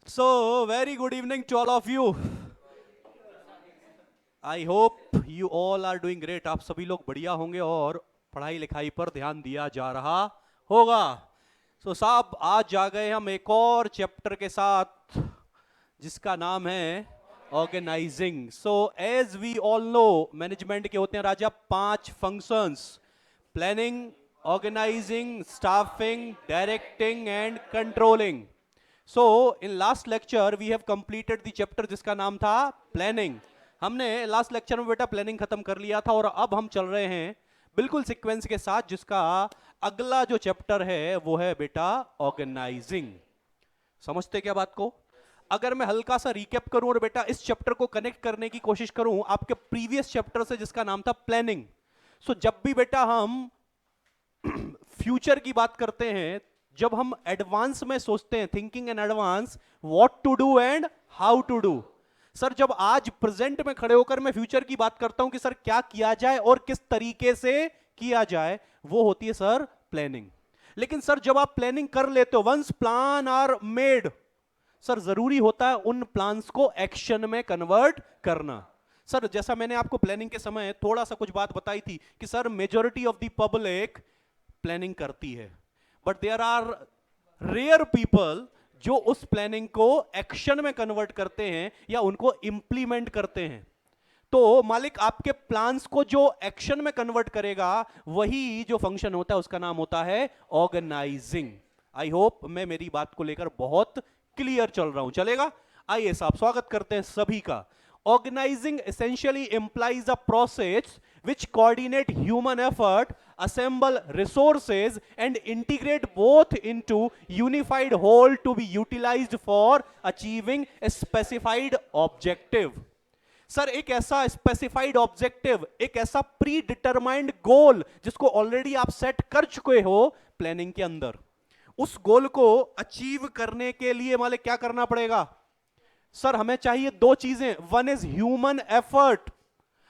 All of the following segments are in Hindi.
So, very good evening to all of you. I hope you all are doing great. आप सभी लोग बढ़िया होंगे और पढ़ाई लिखाई पर ध्यान दिया जा रहा होगा. So, साहब आज जा गए हम एक और चैप्टर के साथ जिसका नाम है organising. So as we all know, management के होते हैं राजा 5 functions: planning, organising, staffing, directing and controlling. So in last lecture we have completed the chapter जिसका नाम था प्लानिंग. हमने लास्ट लेक्चर में बेटा प्लानिंग खत्म कर लिया था और अब हम चल रहे हैं बिल्कुल सीक्वेंस के साथ जिसका अगला जो चैप्टर है वो है बेटा ऑर्गेनाइजिंग. समझते क्या बात को? अगर मैं हल्का सा रिकैप करूं और बेटा इस चैप्टर को कनेक्ट करने की कोशिश करूं आपके प्रीवियस चैप्टर से जिसका नाम था प्लानिंग. सो जब भी बेटा हम फ्यूचर की बात करते हैं, जब हम एडवांस में सोचते हैं, thinking in advance, what to do and how to do. Sir जब आज प्रेजेंट में खड़े होकर मैं फ्यूचर की बात करता हूं कि सर क्या किया जाए और किस तरीके से किया जाए, वो होती है सर प्लानिंग. लेकिन सर जब आप प्लानिंग कर लेते हो, once plan are made, sir जरूरी होता है उन प्लान्स को एक्शन में कन्वर्ट करना. सर जैसा मैंने आपको प्लानिंग के समय थोड़ा सा कुछ बात बताई थी कि sir majority of the public planning करती है, but there are rare people जो उस प्लानिंग को एक्शन में कन्वर्ट करते हैं या उनको इंप्लीमेंट करते हैं. तो मालिक आपके प्लान्स को जो एक्शन में कन्वर्ट करेगा वही जो फंक्शन होता है उसका नाम होता है ऑर्गेनाइजिंग. आई होप मैं मेरी बात को लेकर बहुत क्लियर चल रहा हूं. चलेगा? आइए साहब, स्वागत करते हैं सभी का. Organising essentially implies a process which coordinate human effort, assemble resources and integrate both into unified whole to be utilized for achieving a specified objective. Sir एक ऐसा स्पेसिफाइड ऑब्जेक्टिव, एक ऐसा प्री डिटरमाइंड गोल जिसको ऑलरेडी आप सेट कर चुके हो प्लानिंग के अंदर, उस गोल को अचीव करने के लिए मालिक क्या करना पड़ेगा? सर हमें चाहिए दो चीजें. वन इज ह्यूमन एफर्ट,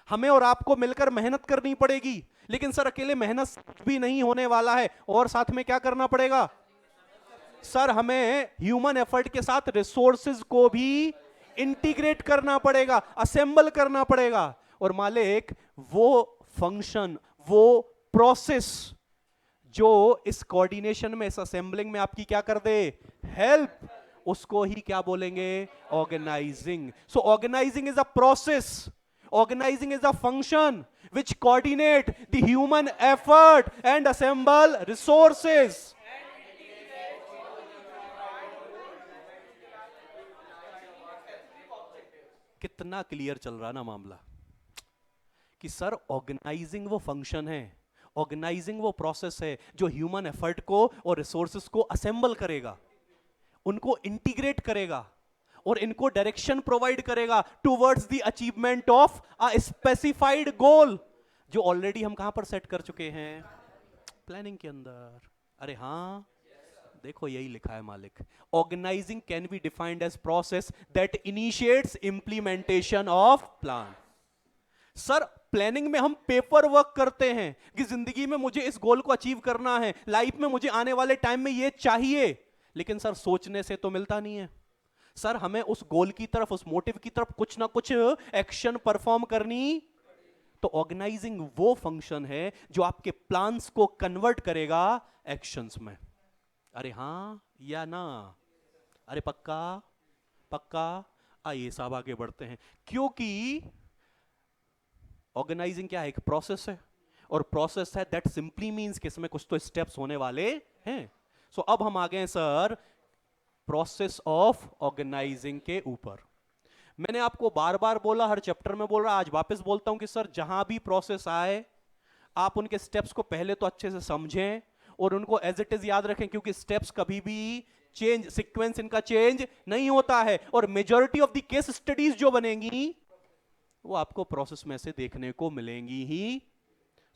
हमें और आपको मिलकर मेहनत करनी पड़ेगी. लेकिन सर अकेले मेहनत भी नहीं होने वाला है, और साथ में क्या करना पड़ेगा? सर हमें ह्यूमन एफर्ट के साथ रिसोर्सेज को भी इंटीग्रेट करना पड़ेगा, असेंबल करना पड़ेगा. और मालिक वो फंक्शन, वो प्रोसेस जो इस कोऑर्डिनेशन में, इस असेंबलिंग में आपकी क्या कर दे? हेल्प. उसको ही क्या बोलेंगे? Organising. So organising is a process, organizing is a function which coordinate the human effort and assemble resources. कितना क्लियर चल रहा ना मामला कि सर ऑर्गेनाइजिंग वो फंक्शन है, ऑर्गेनाइजिंग वो प्रोसेस है जो ह्यूमन एफर्ट को और रिसोर्सेस को असेंबल करेगा, उनको इंटीग्रेट करेगा और इनको डायरेक्शन प्रोवाइड करेगा towards the achievement of a specified goal, जो ऑलरेडी हम कहां पर सेट कर चुके हैं? प्लानिंग के अंदर. अरे हां, देखो यही लिखा है मालिक. Organising can be defined as process that initiates implementation of plan. Sir planning में हम पेपर वर्क करते हैं कि जिंदगी में मुझे इस गोल को अचीव करना है, लाइफ में मुझे आने वाले टाइम में ये चाहिए. लेकिन सर सोचने से तो मिलता नहीं है. सर हमें उस गोल की तरफ, उस मोटिव की तरफ कुछ ना कुछ एक्शन परफॉर्म करनी. तो ऑर्गेनाइजिंग वो फंक्शन है जो आपके प्लान्स को कन्वर्ट करेगा एक्शंस में. अरे हां या ना? अरे पक्का? पक्का? आइए साहब आगे बढ़ते हैं, क्योंकि ऑर्गेनाइजिंग क्या है? एक प्रोसेस है, और प्रोसेस है दैट सिंपली मींस कि इसमें कुछ तो स्टेप्स होने वाले हैं. सो अब हम आ गए सर प्रोसेस ऑफ ऑर्गेनाइजिंग के ऊपर. मैंने आपको बार बार बोला, हर चैप्टर में बोल रहा, आज वापस बोलता हूं कि सर जहां भी प्रोसेस आए आप उनके स्टेप्स को पहले तो अच्छे से समझें और उनको एज इट इज याद रखें, क्योंकि स्टेप्स कभी भी चेंज, सीक्वेंस इनका चेंज नहीं होता है. और majority of the case studies जो बनेंगी वो आपको प्रोसेस में से देखने को मिलेंगी ही.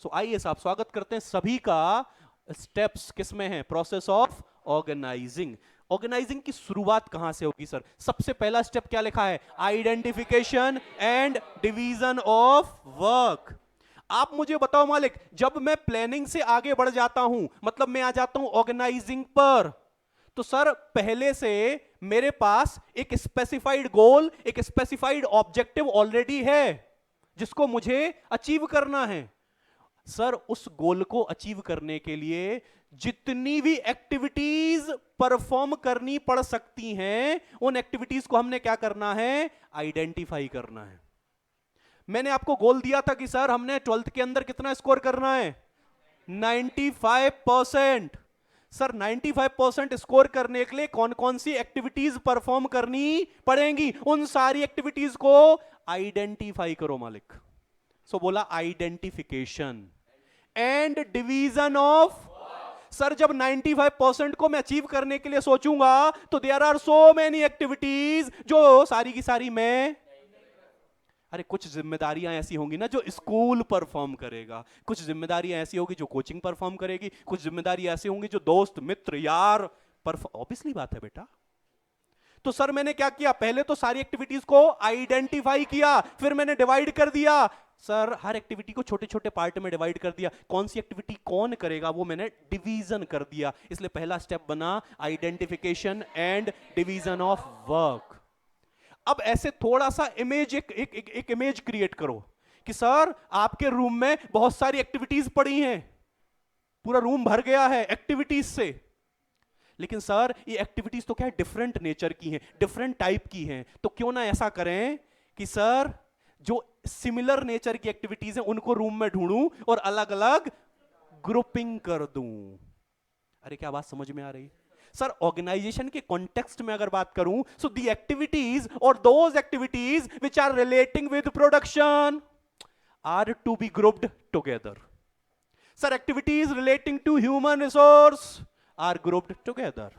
सो आइए साहब, स्वागत करते हैं सभी का. स्टेप्स किसमें है? Process of organising. ऑर्गेनाइजिंग की शुरुआत कहां से होगी सर? सबसे पहला स्टेप क्या लिखा है? Identification and division of work. आप मुझे बताओ मालिक, जब मैं प्लानिंग से आगे बढ़ जाता हूं, मतलब मैं आ जाता हूं ऑर्गेनाइजिंग पर, तो सर पहले से मेरे पास एक स्पेसिफाइड गोल, एक स्पेसिफाइड ऑब्जेक्टिव ऑलरेडी है जिसको मुझे अचीव करना है। सर उस गोल को अचीव करने के लिए जितनी भी एक्टिविटीज परफॉर्म करनी पड़ सकती हैं, उन एक्टिविटीज को हमने क्या करना है, आइडेंटिफाई करना है। मैंने आपको गोल दिया था कि सर हमने 12th के अंदर कितना स्कोर करना है, 95%। सर 95% स्कोर करने के लिए कौन कौन सी एक्टिविटीज परफॉर्म करनी पड़ेंगी, उन सारी एक्टिविटीज को आइडेंटिफाई करो मालिक। सो बोला identification and division of. Sir जब 95% को मैं अचीव करने के लिए सोचूंगा तो there are so many activities जो सारी की सारी मैं, अरे कुछ जिम्मेदारियां ऐसी होंगी ना जो स्कूल परफॉर्म करेगा, कुछ जिम्मेदारियां ऐसी होगी जो कोचिंग परफॉर्म करेगी, कुछ जिम्मेदारियां ऐसी होंगी जो दोस्त मित्र यार परफॉर्म, ऑब्वियसली बात है बेटा। तो सर मैंने क्या किया, पहले तो सारी एक्टिविटीज को आइडेंटिफाई किया, फिर मैंने डिवाइड कर दिया। सर हर एक्टिविटी को छोटे छोटे पार्ट में डिवाइड कर दिया, कौन सी एक्टिविटी कौन करेगा वो मैंने डिवीजन कर दिया। इसलिए पहला स्टेप बना identification and division of work. अब ऐसे थोड़ा सा इमेज, एक इमेज क्रिएट करो कि सर आपके रूम में बहुत सारी एक्टिविटीज पड़ी हैं, पूरा रूम भर गया है एक्टिविटीज से, लेकिन सर ये एक्टिविटीज तो क्या है, डिफरेंट नेचर की हैं, डिफरेंट टाइप की हैं। तो क्यों ना ऐसा करें कि सर जो सिमिलर नेचर की एक्टिविटीज हैं उनको रूम में ढूंढूं और अलग अलग ग्रुपिंग कर दूं। अरे क्या बात समझ में आ रही? सर ऑर्गेनाइजेशन के कॉन्टेक्स्ट में अगर बात करूं, सो द एक्टिविटीज और those activities which are relating with production are to be grouped together. Sir activities relating to human resource are grouped together.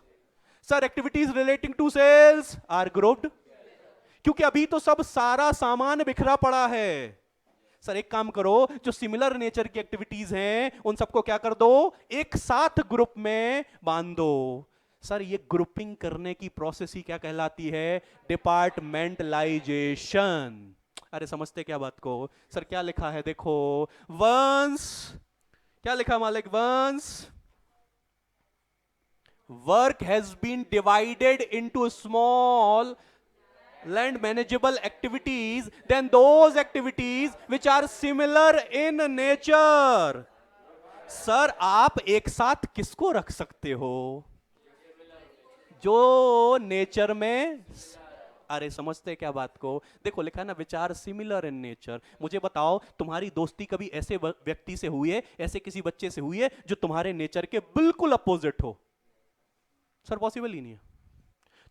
Sir activities relating to sales are grouped, क्योंकि अभी तो सब सारा सामान बिखरा पड़ा है। सर एक काम करो, जो सिमिलर नेचर की एक्टिविटीज हैं उन सबको क्या कर दो, एक साथ ग्रुप में बांध दो। सर ये ग्रुपिंग करने की प्रोसेस ही क्या कहलाती है, डिपार्टमेंटलाइजेशन। अरे समझते क्या बात को? सर क्या लिखा है देखो, वंस, क्या लिखा मालिक, once work has been divided into small and manageable activities, then those activities which are similar in nature। Sir आप एक साथ किसको रख सकते हो, जो नेचर में, अरे समझते क्या बात को? देखो लिखा है ना, विचार सिमिलर इन नेचर। मुझे बताओ तुम्हारी दोस्ती कभी ऐसे व्यक्ति से हुई है, ऐसे किसी बच्चे से हुई है जो तुम्हारे नेचर के बिल्कुल अपोजिट हो? सर पॉसिबल ही नहीं है।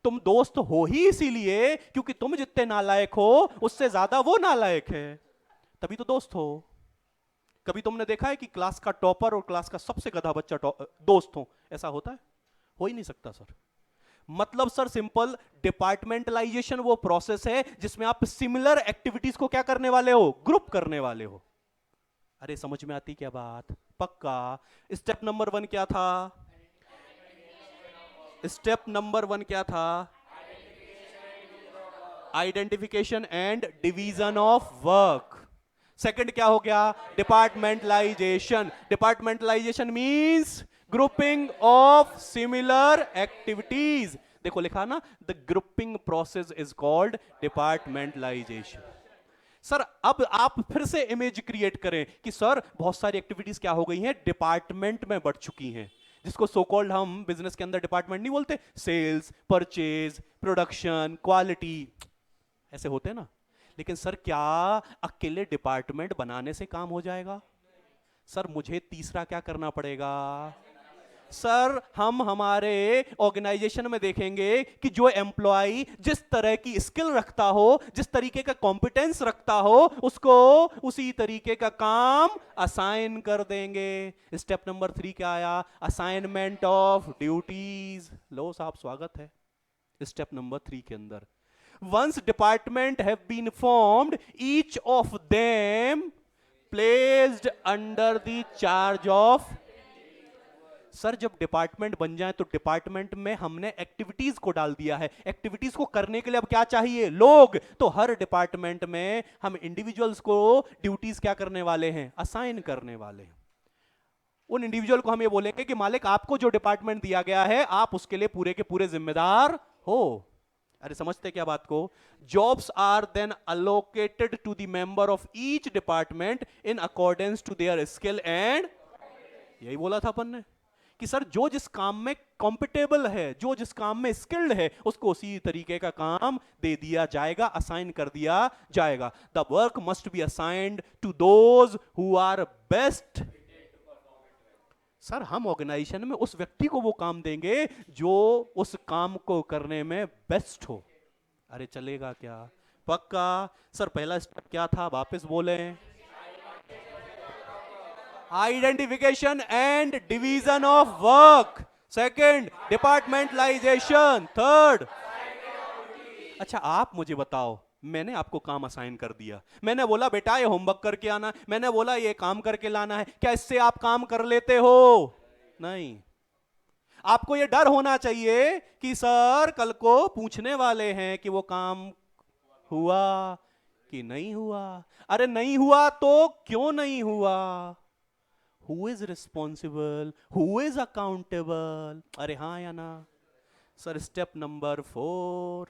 तुम दोस्त हो ही इसीलिए क्योंकि तुम जितने नालायक हो उससे ज्यादा वो नालायक है, तभी तो दोस्त हो। कभी तुमने देखा है कि क्लास का टॉपर और क्लास का सबसे गधा बच्चा दोस्त हो? ऐसा होता है? हो ही नहीं सकता सर। मतलब सर सिंपल, डिपार्टमेंटलाइजेशन वो प्रोसेस है जिसमें आप सिमिलर एक्टिविटीज को क्या करने वाले हो, ग्रुप करने वाले हो। अरे समझ में आती क्या बात? पक्का। स्टेप नंबर 1 क्या था? स्टेप नंबर 1 क्या था? Identification and division of work. Second क्या हो गया? Departmentalisation. Departmentalisation means grouping of similar activities. देखो लिखा ना, the grouping process is called departmentalisation. Sir अब आप फिर से इमेज क्रिएट करें कि सर बहुत सारी एक्टिविटीज क्या हो गई हैं, डिपार्टमेंट में बढ़ चुकी हैं, जिसको सो कॉल्ड हम बिजनेस के अंदर डिपार्टमेंट नहीं बोलते, सेल्स, परचेज, प्रोडक्शन, क्वालिटी, ऐसे होते हैं ना। लेकिन सर क्या अकेले डिपार्टमेंट बनाने से काम हो जाएगा? सर मुझे तीसरा क्या करना पड़ेगा? सर हम हमारे ऑर्गेनाइजेशन में देखेंगे कि जो एम्प्लॉय जिस तरह की स्किल रखता हो, जिस तरीके का कॉम्पिटेंस रखता हो, उसको उसी तरीके का काम असाइन कर देंगे। स्टेप नंबर 3 क्या आया? Assignment of duties. लो साहब स्वागत है स्टेप नंबर 3 के अंदर। Once department have been formed, each of them placed under the charge of. Sir जब डिपार्टमेंट बन जाए तो डिपार्टमेंट में हमने एक्टिविटीज को डाल दिया है, एक्टिविटीज को करने के लिए अब क्या चाहिए? लोग। तो हर डिपार्टमेंट में हम इंडिविजुअल्स को ड्यूटीज क्या करने वाले हैं? असाइन करने वाले हैं। उन इंडिविजुअल को हम ये बोलेंगे कि मालिक आपको जो डिपार्टमेंट दिया गया है आप उसके लिए पूरे के पूरे जिम्मेदार हो। अरे समझते क्या बात को? Jobs are then allocated to the member of each department in accordance to their skill and, यही बोला था अपन ने कि सर जो जिस काम में कॉम्पिटेबल है, जो जिस काम में स्किल्ड है, उसको उसी तरीके का काम दे दिया जाएगा, असाइन कर दिया जाएगा। The work must be assigned to those who are best. Sir हम ऑर्गेनाइजेशन में उस व्यक्ति को वो काम देंगे जो उस काम को करने में बेस्ट हो। अरे चलेगा क्या? पक्का? सर पहला स्टेप क्या था, वापस बोले? Identification and division of work, second departmentalisation, third. अच्छा आप मुझे बताओ, मैंने आपको काम असाइन कर दिया, मैंने बोला बेटा ये होमवर्क करके आना, मैंने बोला ये काम करके लाना है, क्या इससे आप काम कर लेते हो? नहीं। आपको ये डर होना चाहिए कि सर कल को पूछने वाले हैं कि वो काम हुआ कि नहीं हुआ। अरे नहीं हुआ तो क्यों नहीं हुआ? Who is responsible? Who is accountable? अरे हाँ या ना? Sir step number 4,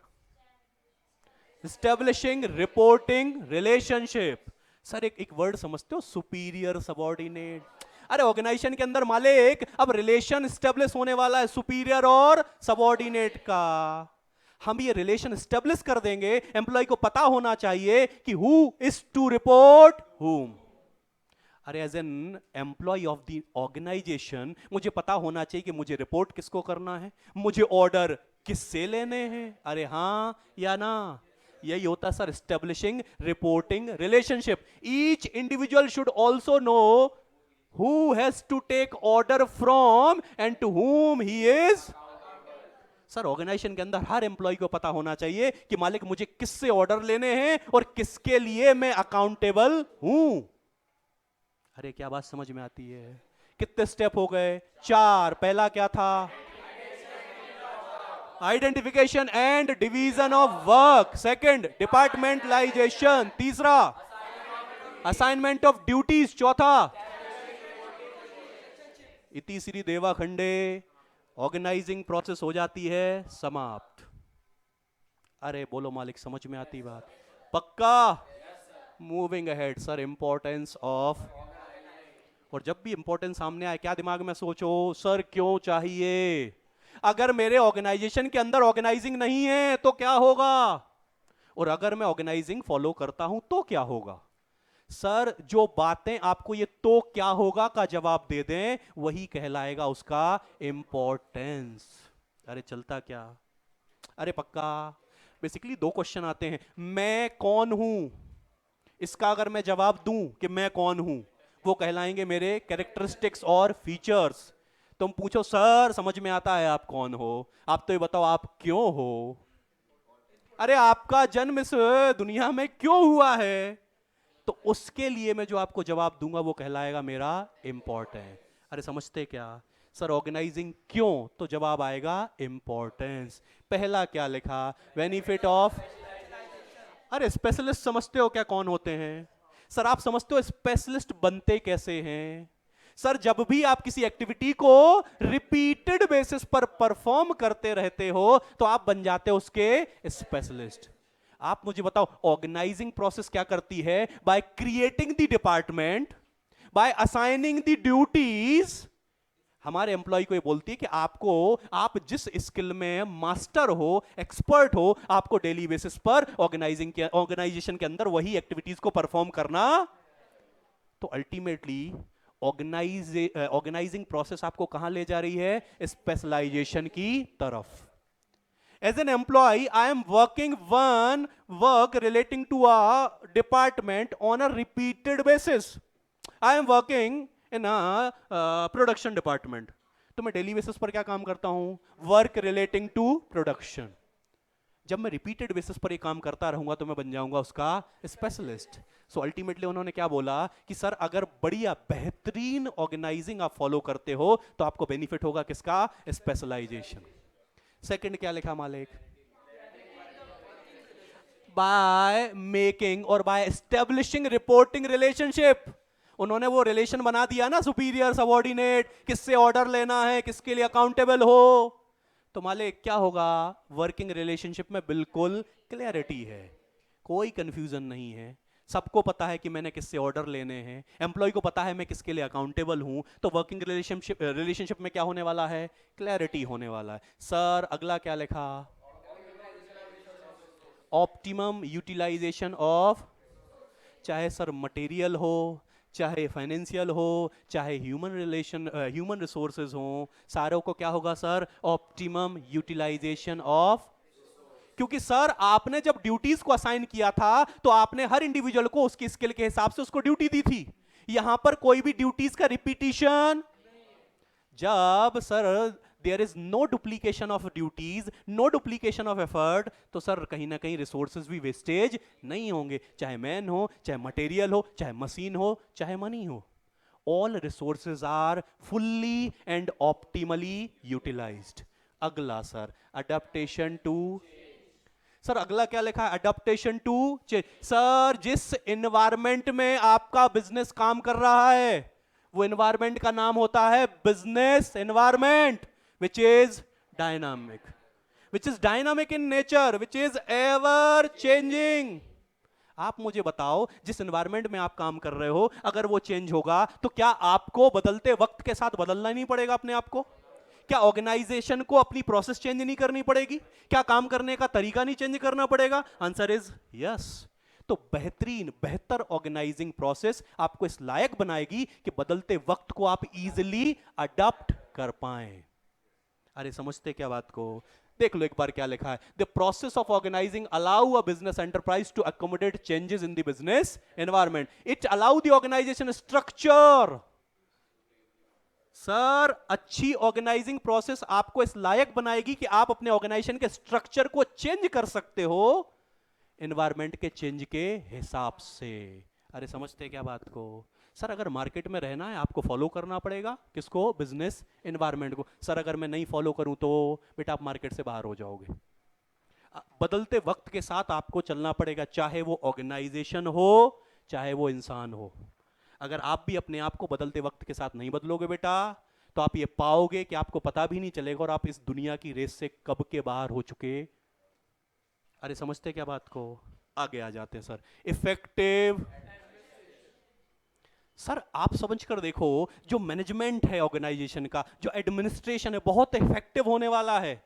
Establishing reporting relationship. Sir एक वर्ड समझते हो, सुपीरियर सबॉर्डिनेट। अरे ऑर्गेनाइजेशन के अंदर मालिक अब रिलेशन स्टेब्लिश होने वाला है सुपीरियर और सबॉर्डिनेट का। हम ये रिलेशन स्टेब्लिश कर देंगे, एम्प्लॉय को पता होना चाहिए कि who is to report whom. अरे as an employee of the organisation मुझे पता होना चाहिए कि मुझे रिपोर्ट किसको करना है, मुझे ऑर्डर किससे लेने हैं। अरे हाँ या ना? यही होता है sir establishing reporting relationship. Each individual should also know who has to take order from and to whom he is. Sir organisation के अंदर हर एम्प्लॉय को पता होना चाहिए कि मालिक मुझे किससे ऑर्डर लेने हैं और किसके लिए मैं अकाउंटेबल हूं। अरे क्या बात समझ में आती है? कितने स्टेप हो गए? 4। पहला क्या था? Identification and division of work, second departmentalisation, तीसरा असाइनमेंट ऑफ ड्यूटीज, चौथा इति श्री देवा खंडे, ऑर्गेनाइजिंग प्रोसेस हो जाती है समाप्त। अरे बोलो मालिक समझ में आती बात? पक्का? Moving ahead sir, importance of. और जब भी इंपॉर्टेंस सामने आए क्या दिमाग में सोचो, सर क्यों चाहिए? अगर मेरे ऑर्गेनाइजेशन के अंदर ऑर्गेनाइजिंग नहीं है तो क्या होगा, और अगर मैं ऑर्गेनाइजिंग फॉलो करता हूं तो क्या होगा? सर जो बातें आपको ये तो क्या होगा का जवाब दे दें वही कहलाएगा उसका इंपॉर्टेंस। अरे चलता क्या? अरे पक्का? बेसिकली 2 क्वेश्चन आते हैं, मैं कौन हूं, इसका अगर मैं जवाब दूं कि मैं कौन हूं, वो कहलाएंगे मेरे कैरेक्टरिस्टिक्स और फीचर्स। तुम पूछो सर समझ में आता है आप कौन हो, आप तो ये बताओ आप क्यों हो। अरे आपका जन्म इस दुनिया में क्यों हुआ है, तो उसके लिए मैं जो आपको जवाब दूंगा वो कहलाएगा मेरा इंपॉर्टेंट। अरे समझते क्या? सर ऑर्गेनाइजिंग क्यों, तो जवाब आएगा इंपॉर्टेंस। पहला क्या लिखा? Benefit of. अरे स्पेशलिस्ट समझते हो क्या कौन होते हैं? सर आप समझते हो स्पेशलिस्ट बनते कैसे हैं? सर जब भी आप किसी एक्टिविटी को रिपीटेड बेसिस पर परफॉर्म करते रहते हो तो आप बन जाते हो उसके स्पेशलिस्ट। आप मुझे बताओ ऑर्गेनाइजिंग प्रोसेस क्या करती है? By creating the department, by assigning the duties, हमारे एम्प्लॉय को ये बोलती है कि आपको, आप जिस स्किल में मास्टर हो, एक्सपर्ट हो, आपको डेली बेसिस पर ऑर्गेनाइजेशन के अंदर वही एक्टिविटीज को परफॉर्म करना। तो अल्टीमेटली ऑर्गेनाइजिंग प्रोसेस आपको कहां ले जा रही है? स्पेशलाइजेशन की तरफ। As an employee, I am working one work relating to a department on a repeated basis. I am working in a production department. तो मैं डेली बेसिस पर क्या काम करता हूं? Work relating to production. जब मैं रिपीटेड बेसिस पर ये काम करता रहूंगा तो मैं बन जाऊंगा उसका स्पेशलिस्ट। सो अल्टीमेटली उन्होंने क्या बोला कि सर अगर बढ़िया बेहतरीन ऑर्गेनाइजिंग आप फॉलो करते हो तो आपको बेनिफिट होगा किसका? स्पेशलाइजेशन। सेकंड क्या लिखा मालिक? बाय मेकिंग और बाय एस्टेब्लिशिंग रिपोर्टिंग रिलेशनशिप। उन्होंने वो रिलेशन बना दिया ना, सुपीरियर सबऑर्डिनेट, किससे ऑर्डर लेना है, किसके लिए अकाउंटेबल हो। तो मालिक क्या होगा, वर्किंग रिलेशनशिप में बिल्कुल क्लैरिटी है, कोई कंफ्यूजन नहीं है, सबको पता है कि मैंने किससे ऑर्डर लेने हैं, एम्प्लॉय को पता है मैं किसके लिए अकाउंटेबल हूं। तो वर्किंग रिलेशनशिप में क्या होने वाला है, क्लैरिटी होने वाला है। सर अगला क्या लिखा, ऑप्टिमम यूटिलाइजेशन ऑफ, चाहे सर मटेरियल हो, चाहे फाइनेंशियल हो, चाहे ह्यूमन रिसोर्सेज हो, सारों को क्या होगा सर, ऑप्टिमम यूटिलाइजेशन ऑफ। क्योंकि सर आपने जब ड्यूटीज को असाइन किया था तो आपने हर इंडिविजुअल को उसकी स्किल के हिसाब से उसको ड्यूटी दी थी। यहां पर कोई भी ड्यूटीज का रिपीटिशन, जब sir there is no duplication of duties, no duplication of effort, तो सर कहीं ना कहीं रिसोर्सेज भी वेस्टेज नहीं होंगे, चाहे मैन हो, चाहे मटेरियल हो, चाहे मशीन हो, चाहे मनी हो। All resources are fully and optimally utilised. अगला सर अडेप्टेशन टू, सर अगला क्या लिखा है, अडेप्टेशन टू चेंज। सर जिस एनवायरमेंट में आपका बिजनेस काम कर रहा है वो एनवायरमेंट का नाम होता है business environment, which is dynamic, which is dynamic in nature, which is ever changing। आप मुझे बताओ जिस एनवायरमेंट में आप काम कर रहे हो अगर वो चेंज होगा तो क्या आपको बदलते वक्त के साथ बदलना नहीं पड़ेगा अपने आप को? क्या ऑर्गेनाइजेशन को अपनी प्रोसेस चेंज नहीं करनी पड़ेगी? क्या काम करने का तरीका नहीं चेंज करना पड़ेगा? Answer is yes. तो बेहतर ऑर्गेनाइजिंग प्रोसेस आपको इस लायक बनाएगी कि बदलते वक्त को आप इजीली अडॉप्ट कर पाएं। अरे समझते क्या बात को? देख लो एक बार क्या लिखा है, the process of organising allow a business enterprise to accommodate changes in the business environment, it allow the organisation structure. Sir अच्छी ऑर्गेनाइजिंग प्रोसेस आपको इस लायक बनाएगी कि आप अपने ऑर्गेनाइजेशन के स्ट्रक्चर को चेंज कर सकते हो एनवायरमेंट के चेंज के हिसाब से। अरे समझते क्या बात को? सर अगर मार्केट में रहना है आपको फॉलो करना पड़ेगा किसको? बिजनेस एनवायरनमेंट को। सर अगर मैं नहीं फॉलो करूं तो बेटा आप मार्केट से बाहर हो जाओगे। बदलते वक्त के साथ आपको चलना पड़ेगा, चाहे वो ऑर्गेनाइजेशन हो चाहे वो इंसान हो। अगर आप भी अपने आप को बदलते वक्त के साथ नहीं बदलोगे बेटा तो आप ये पाओगे कि आपको पता भी नहीं चलेगा और आप इस दुनिया की रेस से कब के बाहर हो चुके। अरे समझते क्या बात को? आगे आ जाते हैं सर। इफेक्टिव, सर आप समझ कर देखो जो मैनेजमेंट है ऑर्गेनाइजेशन का, जो एडमिनिस्ट्रेशन है बहुत इफेक्टिव होने वाला है।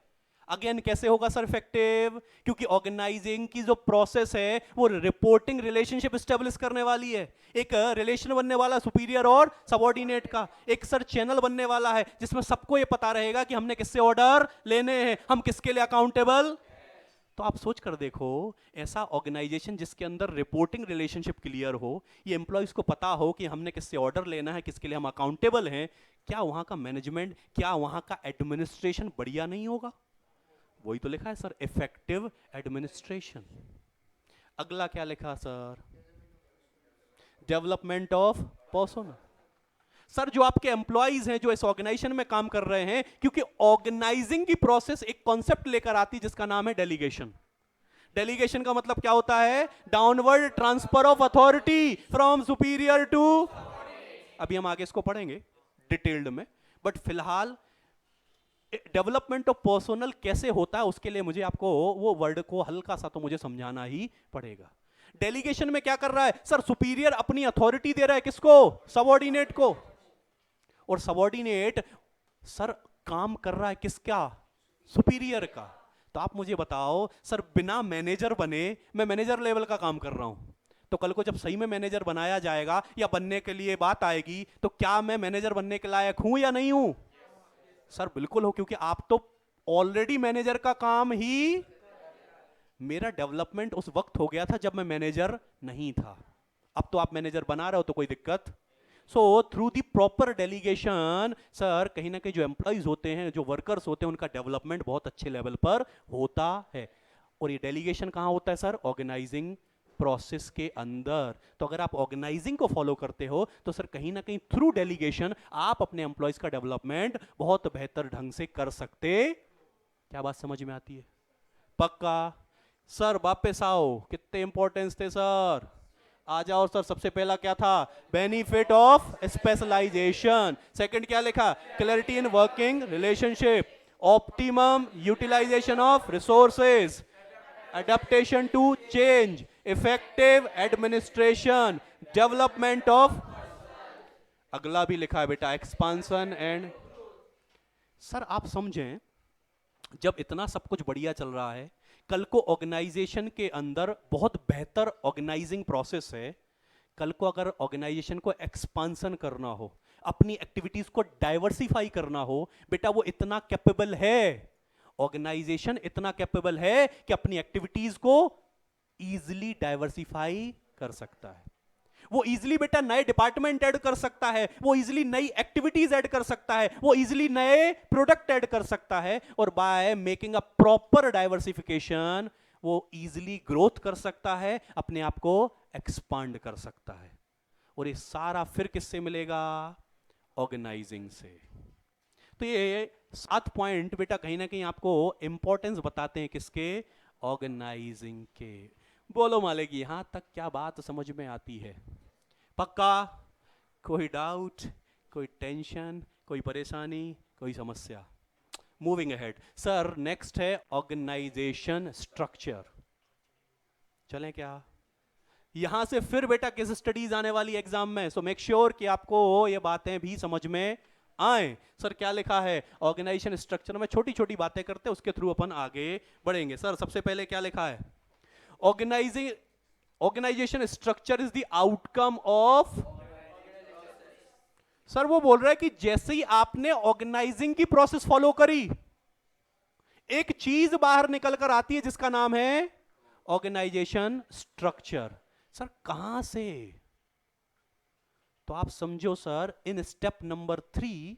अगेन कैसे होगा सर इफेक्टिव? क्योंकि ऑर्गेनाइजिंग की जो प्रोसेस है वो रिपोर्टिंग रिलेशनशिप स्टेब्लिश करने वाली है। एक रिलेशन बनने वाला सुपीरियर और सबऑर्डिनेट का, एक सर चैनल बनने वाला है जिसमें सबको ये पता रहेगा कि हमने किससे ऑर्डर लेने हैं, हम किसके लिए अकाउंटेबल। तो आप सोच कर देखो ऐसा ऑर्गेनाइजेशन जिसके अंदर रिपोर्टिंग रिलेशनशिप क्लियर हो, ये एम्प्लॉयज को पता हो कि हमने किससे ऑर्डर लेना है, किसके लिए हम अकाउंटेबल हैं, क्या वहां का मैनेजमेंट, क्या वहां का एडमिनिस्ट्रेशन बढ़िया नहीं होगा? वही तो लिखा है सर, इफेक्टिव एडमिनिस्ट्रेशन। अगला क्या लिखा sir? Development of person. Sir जो आपके एम्प्लॉइज हैं जो इस ऑर्गेनाइजेशन में काम कर रहे हैं, क्योंकि ऑर्गेनाइजिंग की प्रोसेस एक कॉन्सेप्ट लेकर आती है जिसका नाम है डेलीगेशन। डेलीगेशन का मतलब क्या होता है? Downward transfer of authority from superior to. अभी हम आगे इसको पढ़ेंगे डिटेल्ड में, बट फिलहाल डेवलपमेंट ऑफ पर्सनल कैसे होता है उसके लिए मुझे आपको वो वर्ड को हल्का सा तो मुझे समझाना ही पड़ेगा। डेलीगेशन में क्या कर रहा है सर? सुपीरियर अपनी अथॉरिटी दे रहा है किसको? सबऑर्डिनेट को। और सबऑर्डिनेट सर काम कर रहा है किसका? सुपीरियर का। तो आप मुझे बताओ सर बिना मैनेजर बने, मैं मैनेजर लेवल का काम कर रहा हूं, तो कल को जब सही में मैनेजर बनाया जाएगा या बनने के लिए बात आएगी तो क्या मैं मैनेजर बनने के लायक हूं या नहीं हूं? सर बिल्कुल हो, क्योंकि आप तो ऑलरेडी मैनेजर का काम ही। मेरा डेवलपमेंट उस वक्त हो गया था जब मैं मैनेजर नहीं था, अब तो आप मैनेजर बना रहे हो तो कोई दिक्कत। So through the proper delegation sir कहीं ना कहीं जो एम्प्लॉइज होते हैं, जो वर्कर्स होते हैं, उनका डेवलपमेंट बहुत अच्छे लेवल पर होता है। और ये डेलीगेशन कहां होता है सर? ऑर्गेनाइजिंग प्रोसेस के अंदर। तो अगर आप ऑर्गेनाइजिंग को फॉलो करते हो तो सर कहीं ना कहीं थ्रू डेलीगेशन आप अपने एम्प्लॉइज का डेवलपमेंट बहुत बेहतर ढंग से कर सकते। क्या बात समझ में आती है? पक्का? सर वापस आओ, कितने इंपॉर्टेंस थे सर? आ जाओ सर, सबसे पहला क्या था? Benefit of specialisation. सेकंड क्या लिखा? Clarity in working relationship, optimum utilisation of resources, adaptation to change, effective administration, development of, अगला भी लिखा है बेटा, expansion and, सर आप समझें, जब इतना सब कुछ बढ़िया चल रहा है, कल को ऑर्गेनाइजेशन के अंदर बहुत बेहतर ऑर्गेनाइजिंग प्रोसेस है, कल को अगर ऑर्गेनाइजेशन को एक्सपांसन करना हो, अपनी एक्टिविटीज को डाइवर्सिफाई करना हो, बेटा वो इतना कैपेबल है, ऑर्गेनाइजेशन इतना कैपेबल है कि अपनी एक्टिविटीज को इजीली डाइवर्सिफाई कर सकता है। वो इजीली बेटा नए डिपार्टमेंट ऐड कर सकता है, वो इजीली नई एक्टिविटीज ऐड कर सकता है, वो इजीली नए प्रोडक्ट ऐड कर सकता है, और by making a proper diversification वो इजीली ग्रोथ कर सकता है, अपने आप को एक्सपांड कर सकता है। और ये सारा फिर किससे मिलेगा? ऑर्गेनाइजिंग से। तो ये 7 पॉइंट बेटा कहीं ना कहीं आपको इंपॉर्टेंस बताते हैं किसके? ऑर्गेनाइजिंग के। बोलो मालिक, यहां तक क्या बात समझ में आती है? पक्का? कोई डाउट, कोई टेंशन, कोई परेशानी, कोई समस्या? मूविंग अहेड सर, नेक्स्ट है ऑर्गेनाइजेशन स्ट्रक्चर। चलें क्या? यहां से फिर बेटा केस स्टडीज आने वाली एग्जाम में, सो मेक श्योर कि आपको ये बातें भी समझ में आए। सर क्या लिखा है? ऑर्गेनाइजेशन स्ट्रक्चर में छोटी छोटी बातें करते हैं, उसके थ्रू अपन आगे बढ़ेंगे। सर सबसे पहले क्या लिखा है? Organisation structure is the outcome of, sir वो बोल रहा है कि जैसे ही आपने ऑर्गेनाइजिंग की प्रोसेस फॉलो करी, एक चीज बाहर निकल कर आती है जिसका नाम है ऑर्गेनाइजेशन स्ट्रक्चर। सर कहां से? तो आप समझो सर, इन स्टेप नंबर 3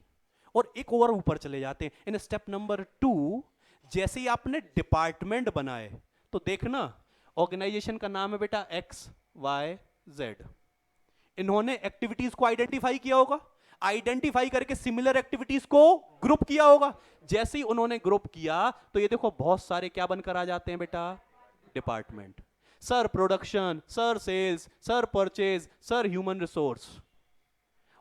और एक और ऊपर चले जाते हैं, इन स्टेप नंबर 2 जैसे ही आपने डिपार्टमेंट बनाए, तो देखना ऑर्गेनाइजेशन का नाम है बेटा XYZ। इन्होंने एक्टिविटीज को आइडेंटिफाई किया होगा, आइडेंटिफाई करके सिमिलर एक्टिविटीज को ग्रुप किया होगा। जैसे ही उन्होंने ग्रुप किया तो ये देखो बहुत सारे क्या बनकर आ जाते हैं बेटा? Department. Sir production, sir sales, sir purchase, sir human resource.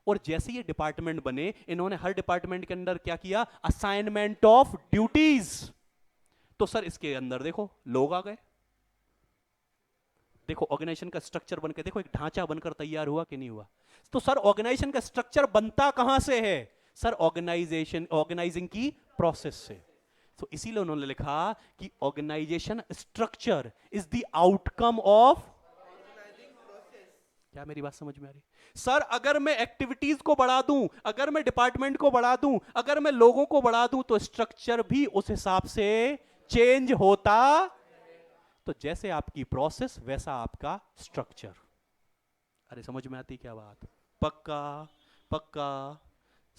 और जैसे ये डिपार्टमेंट बने, इन्होंने हर डिपार्टमेंट के अंदर क्या किया? Assignment of duties. तो सर इसके अंदर देखो लोग आ गए, देखो ऑर्गेनाइजेशन का स्ट्रक्चर बनकर, देखो एक ढांचा बनकर तैयार हुआ कि नहीं हुआ? तो सर ऑर्गेनाइजेशन का स्ट्रक्चर बनता कहां से है? सर ऑर्गेनाइजिंग की प्रोसेस से। तो इसीलिए उन्होंने लिखा कि organisation structure is the outcome of, क्या मेरी बात समझ में आ रही? सर अगर मैं एक्टिविटीज को बढ़ा दूं, अगर मैं डिपार्टमेंट को बढ़ा दूं, अगर मैं लोगों को बढ़ा दूं, तो स्ट्रक्चर भी उस हिसाब से चेंज होता। तो जैसे आपकी प्रोसेस वैसा आपका स्ट्रक्चर। अरे समझ में आती क्या बात? पक्का? पक्का।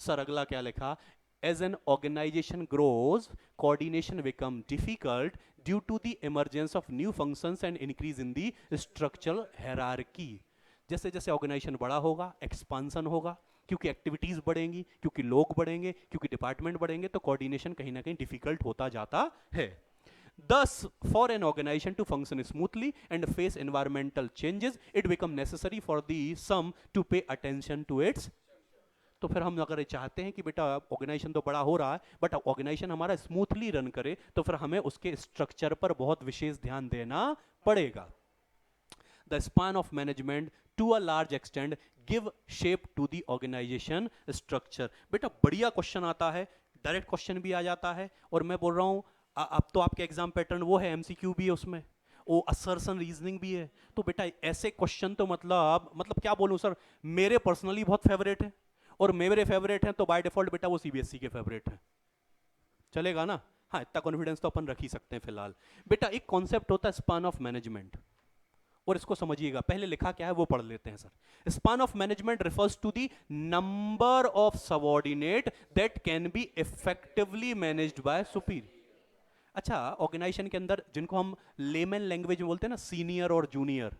सर अगला क्या लिखा? As an organisation grows, coordination become difficult due to the emergence of new functions and increase in the structural hierarchy. जैसे जैसे ऑर्गेनाइजेशन बड़ा होगा, एक्सपांसन होगा, क्योंकि एक्टिविटीज बढ़ेंगी, क्योंकि लोग बढ़ेंगे, क्योंकि डिपार्टमेंट बढ़ेंगे, तो कोऑर्डिनेशन कहीं ना कहीं डिफिकल्ट होता जाता है। Thus, for an organization to function smoothly and face environmental changes, it becomes necessary for the sum to pay attention to its। तो फिर हम अगर चाहते हैं कि बेटा ऑर्गेनाइजेशन तो बड़ा हो रहा है, बट ऑर्गेनाइजेशन हमारा स्मूथली रन करे, तो फिर हमें उसके स्ट्रक्चर पर बहुत विशेष ध्यान देना पड़ेगा। The span of management to a large extent give shape to the organization structure। बेटा बढ़िया क्वेश्चन आता है, डायरेक्ट क्वेश्चन भी आ जाता है, और मैं बोल रहा हूं अब तो आपके एग्जाम पैटर्न वो है, एमसीक्यू भी है उसमें, वो असर्शन रीजनिंग भी है। तो बेटा ऐसे क्वेश्चन तो मतलब क्या बोलूं सर, मेरे पर्सनली बहुत फेवरेट है, और मेरे फेवरेट हैं तो बाय डिफॉल्ट बेटा वो सीबीएसई के फेवरेट हैं। चलेगा ना? हाँ इतना कॉन्फिडेंस तो अपन रख ही सकते हैं फिलहाल। बेटा एक कॉन्सेप्ट होता है स्पान ऑफ मैनेजमेंट, और इसको समझिएगा। पहले लिखा क्या है वो पढ़ लेते हैं sir. Span of management refers to the number of subordinate that can be effectively managed by superior. अच्छा, ऑर्गेनाइजेशन के अंदर जिनको हम लेमन लैंग्वेज में बोलते हैं ना, सीनियर और जूनियर,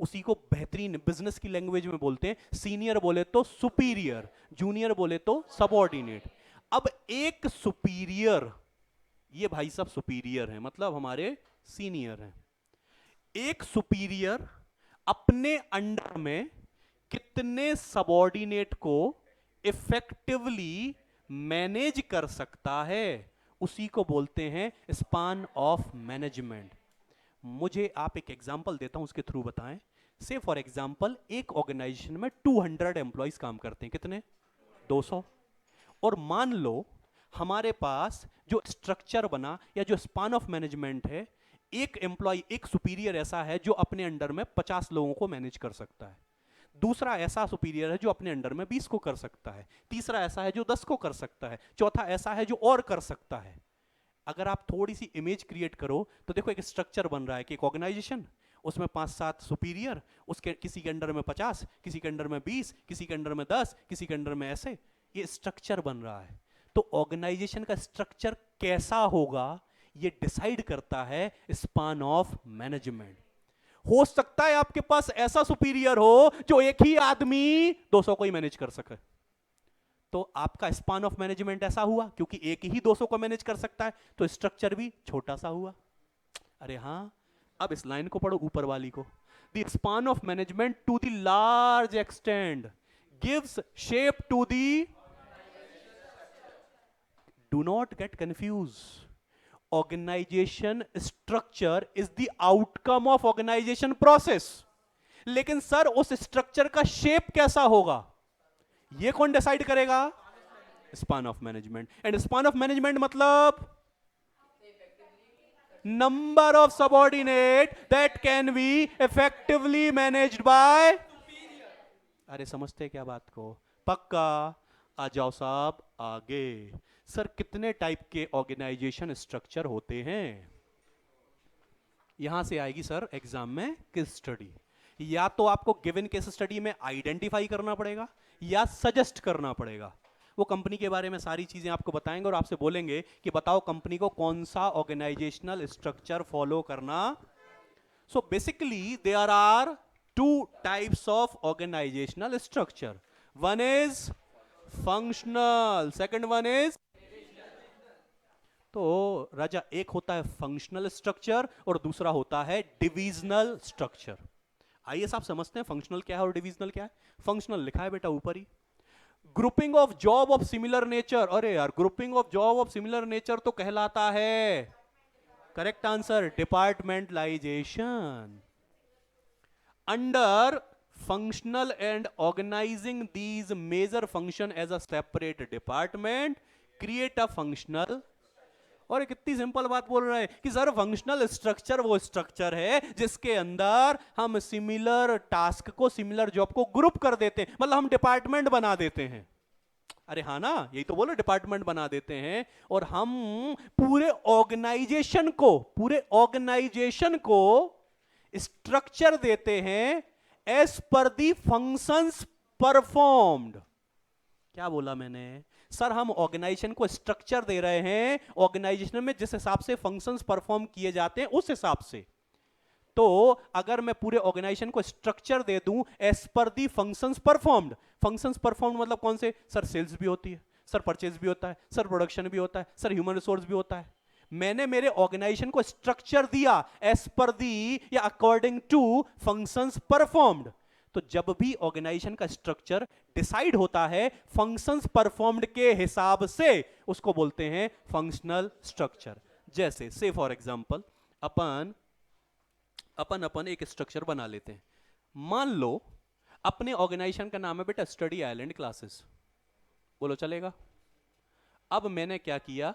उसी को बेहतरीन बिजनेस की लैंग्वेज में बोलते हैं, सीनियर बोले तो सुपीरियर, जूनियर बोले तो सबऑर्डिनेट। अब एक सुपीरियर, ये भाई साहब सुपीरियर हैं, मतलब हमारे सीनियर हैं। एक सुपीरियर अपने अंडर में कितने सबऑर्डिनेट को इफेक्टिवली मैनेज कर सकता है, उसी को बोलते हैं स्पान ऑफ मैनेजमेंट। मुझे आप एक एग्जांपल देता हूं, उसके थ्रू बताएं। से फॉर एग्जांपल एक ऑर्गेनाइजेशन में 200 एम्प्लॉइज काम करते हैं, कितने? 200। और मान लो हमारे पास जो स्ट्रक्चर बना या जो स्पान ऑफ मैनेजमेंट है, एक एम्प्लॉय, एक सुपीरियर ऐसा है जो अपने अंडर में 50 लोगों को मैनेज कर सकता है, दूसरा ऐसा सुपीरियर है जो अपने अंडर में 20 को कर सकता है, तीसरा ऐसा है जो 10 को कर सकता है, चौथा ऐसा है जो और कर सकता है। अगर आप थोड़ी सी इमेज क्रिएट करो तो देखो एक स्ट्रक्चर बन रहा है कि एक ऑर्गेनाइजेशन, उसमें 5-7 सुपीरियर, उसके किसी के अंडर में 50, किसी के अंडर में 20, किसी के अंडर में 10, किसी के अंडर में ऐसे, ये स्ट्रक्चर बन रहा है। तो ऑर्गेनाइजेशन का स्ट्रक्चर कैसा होगा ये डिसाइड करता है स्पान ऑफ मैनेजमेंट। हो सकता है आपके पास ऐसा सुपीरियर हो जो एक ही आदमी 200 को ही मैनेज कर सके, तो आपका स्पान ऑफ मैनेजमेंट ऐसा हुआ, क्योंकि एक ही 200 को मैनेज कर सकता है तो स्ट्रक्चर भी छोटा सा हुआ। अरे हां, अब इस लाइन को पढ़ो ऊपर वाली को। The span of management to the large extend gives shape to the, do not get confuse, organisation structure is the outcome of organisation process. लेकिन सर उस स्ट्रक्चर का शेप कैसा होगा ये कौन डिसाइड करेगा? Span of management. And span of management मतलब number of subordinate that can be effectively managed by. अरे समझते क्या बात को? पक्का? आ जाओ साहब आगे। सर कितने टाइप के ऑर्गेनाइजेशन स्ट्रक्चर होते हैं? यहां से आएगी सर एग्जाम में केस स्टडी। या तो आपको गिवन केस स्टडी में आइडेंटिफाई करना पड़ेगा या सजेस्ट करना पड़ेगा। वो कंपनी के बारे में सारी चीजें आपको बताएंगे और आपसे बोलेंगे कि बताओ कंपनी को कौन सा ऑर्गेनाइजेशनल स्ट्रक्चर फॉलो करना। So basically there are two types of organisational structure, one is functional, second one is. तो राजा एक होता है फंक्शनल स्ट्रक्चर और दूसरा होता है डिविजनल स्ट्रक्चर। आइए साहब समझते हैं फंक्शनल क्या है और डिविजनल क्या है। फंक्शनल लिखा है बेटा ऊपर ही, grouping of job of similar nature. अरे यार, grouping of job of similar nature तो कहलाता है, correct answer, departmentalisation. Under functional and organising these major function as a separate department create a functional. और कितनी सिंपल बात बोल रहे हैं कि सर फंक्शनल स्ट्रक्चर वो स्ट्रक्चर है जिसके अंदर हम सिमिलर टास्क को, सिमिलर जॉब को ग्रुप कर देते हैं, मतलब हम डिपार्टमेंट बना देते हैं। अरे हाँ ना, यही तो बोलो, डिपार्टमेंट बना देते हैं और हम पूरे ऑर्गेनाइजेशन को स्ट्रक्चर देते हैं एज पर दी फंक्शंस परफॉर्म्ड। क्या बोला मैंने? सर हम ऑर्गेनाइजेशन को स्ट्रक्चर दे रहे हैं, ऑर्गेनाइजेशन में जिस हिसाब से फंक्शंस परफॉर्म किए जाते हैं उस हिसाब से। तो अगर मैं पूरे ऑर्गेनाइजेशन को स्ट्रक्चर दे दूं एज पर दी फंक्शंस परफॉर्म्ड, फंक्शंस परफॉर्म्ड मतलब कौन से? सर सेल्स भी होती है, सर परचेज भी होता है, सर प्रोडक्शन भी होता है, सर ह्यूमन रिसोर्स भी होता है। मैंने मेरे ऑर्गेनाइजेशन को स्ट्रक्चर दिया एज पर दी या अकॉर्डिंग टू फंक्शंस परफॉर्म्ड। तो जब भी ऑर्गेनाइजेशन का स्ट्रक्चर डिसाइड होता है फंक्शंस परफॉर्म्ड के हिसाब से, उसको बोलते हैं फंक्शनल स्ट्रक्चर। जैसे से फॉर एग्जांपल अपन एक स्ट्रक्चर बना लेते हैं। मान लो अपने ऑर्गेनाइजेशन का नाम है बेटा स्टडी आइलैंड क्लासेस, बोलो चलेगा? अब मैंने क्या किया,